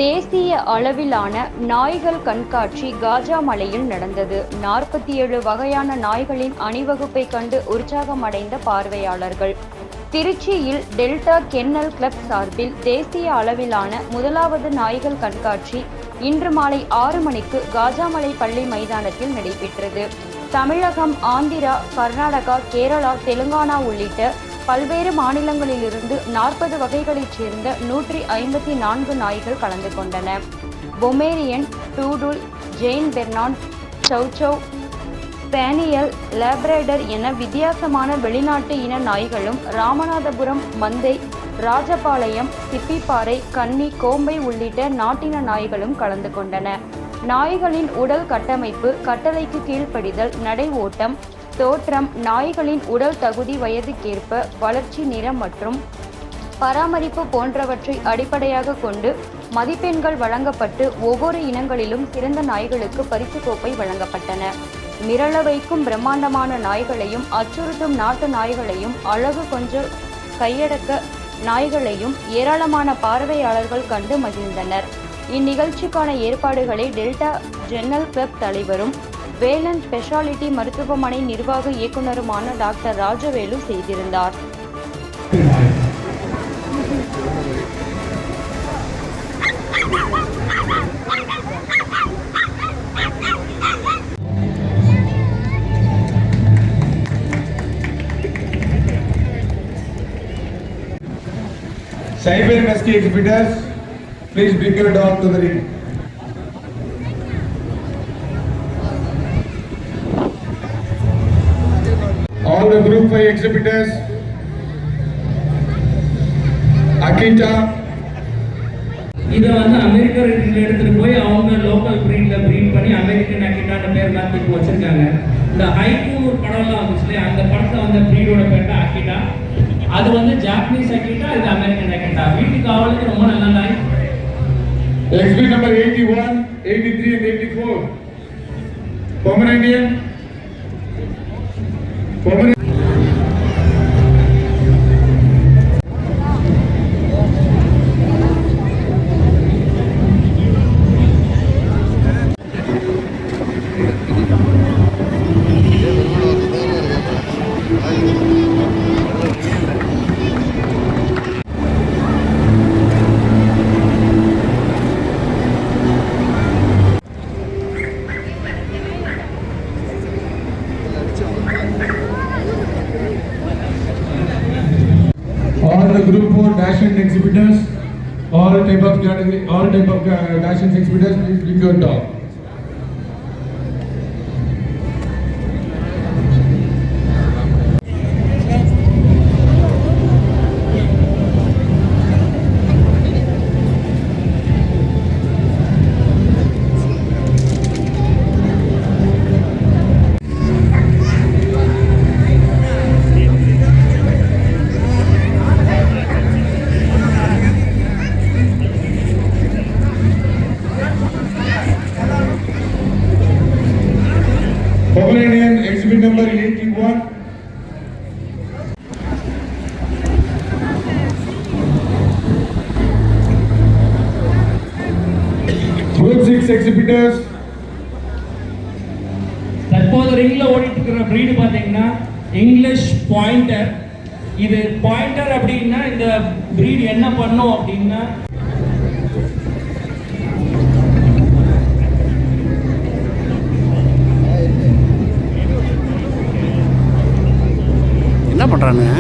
தேசிய அளவிலான நாய்கள் கண்காட்சி காஜா மலையில் நடந்தது. 47 வகையான நாய்களின் அணிவகுப்பை கண்டு உற்சாகமடைந்த பார்வையாளர்கள். திருச்சியில் டெல்டா கென்னல் கிளப் சார்பில் தேசிய அளவிலான முதலாவது நாய்கள் கண்காட்சி இன்று மாலை 6 மணிக்கு காஜாமலை பள்ளி மைதானத்தில் நடைபெற்றது. தமிழகம், ஆந்திரா, கர்நாடகா, கேரளா, தெலுங்கானா உள்ளிட்ட பல்வேறு மாநிலங்களிலிருந்து 40 வகைகளைச் சேர்ந்த 154 நாய்கள் கலந்து கொண்டன. பொமேரியன், டூடுல், ஜெயின் பெர்னாண்ட், சௌசௌ, ஸ்பேனியல், லேப்ரடர் என வித்தியாசமான வெளிநாட்டு இன நாய்களும் ராமநாதபுரம், மந்தை, ராஜபாளையம், சிப்பிப்பாறை, கன்னி, கோம்பை உள்ளிட்ட நாட்டின நாய்களும் கலந்து கொண்டன. நாய்களின் உடல் கட்டமைப்பு, கட்டளைக்கு கீழ்ப்படிதல், நடை ஓட்டம், தோற்றம், நாய்களின் உடல் தகுதி, வயதுக்கேற்ப வளர்ச்சி, நிறம் மற்றும் பராமரிப்பு போன்றவற்றை அடிப்படையாக கொண்டு மதிப்பெண்கள் வழங்கப்பட்டு ஒவ்வொரு இனங்களிலும் சிறந்த நாய்களுக்கு பரிசு கோப்பை வழங்கப்பட்டன. மிரள வைக்கும் பிரம்மாண்டமான நாய்களையும், அச்சுறுத்தும் நாட்டு நாய்களையும், அழகு கொஞ்சம் கையடக்க நாய்களையும் ஏராளமான பார்வையாளர்கள் கண்டு மகிழ்ந்தனர். இந்நிகழ்ச்சிக்கான ஏற்பாடுகளை டெல்டா ஜென்னல் கிளப் தலைவரும் வேலன் ஸ்பெஷாலிட்டி மருத்துவமனை நிர்வாக இயக்குநருமான டாக்டர் ராஜவேலு செய்திருந்தார். Siberian Husky exhibitors, please bring your dog to the ring. All the group 5 exhibitors, Akita. இதை அமெரிக்கா எடுத்துட்டு போய் அவங்க லோக்கல் பிரீட்ல பிரீட் பண்ணி அமெரிக்கன் அக்கிட்டான பேர் மாற்றி வச்சிருக்காங்க. இந்த ஹைக்கூன்னு ஒரு படம்லாம் வந்துச்சுல, அந்த படத்தை பிரீடோட பேர் தான் அக்கிட்டா. அது ஜாப்பனீஸ் அக்கிட்டா, இது அமெரிக்கன் அக்கிட்டா. வீட்டுக்கு ஆவலுக்கு ரொம்ப நல்ல நாய். Exhibit number 81, 83 and 84. Pomeranian. All the group 4 Dachshund exhibitors, all type of Dachshund exhibitors, please bring your dog. Pomeranian exhibit number 81. Group 6 exhibitors. தற்போது ரிங்ல ஓடிட்டு இருக்கிற பிரீடு பாத்தீங்கன்னா இங்கிலீஷ் பாயிண்டர். இது பாயிண்டர் அப்படின்னா இந்த பிரீடு என்ன பண்ணும் அப்படின்னா என்ன பண்ணுறானுங்க?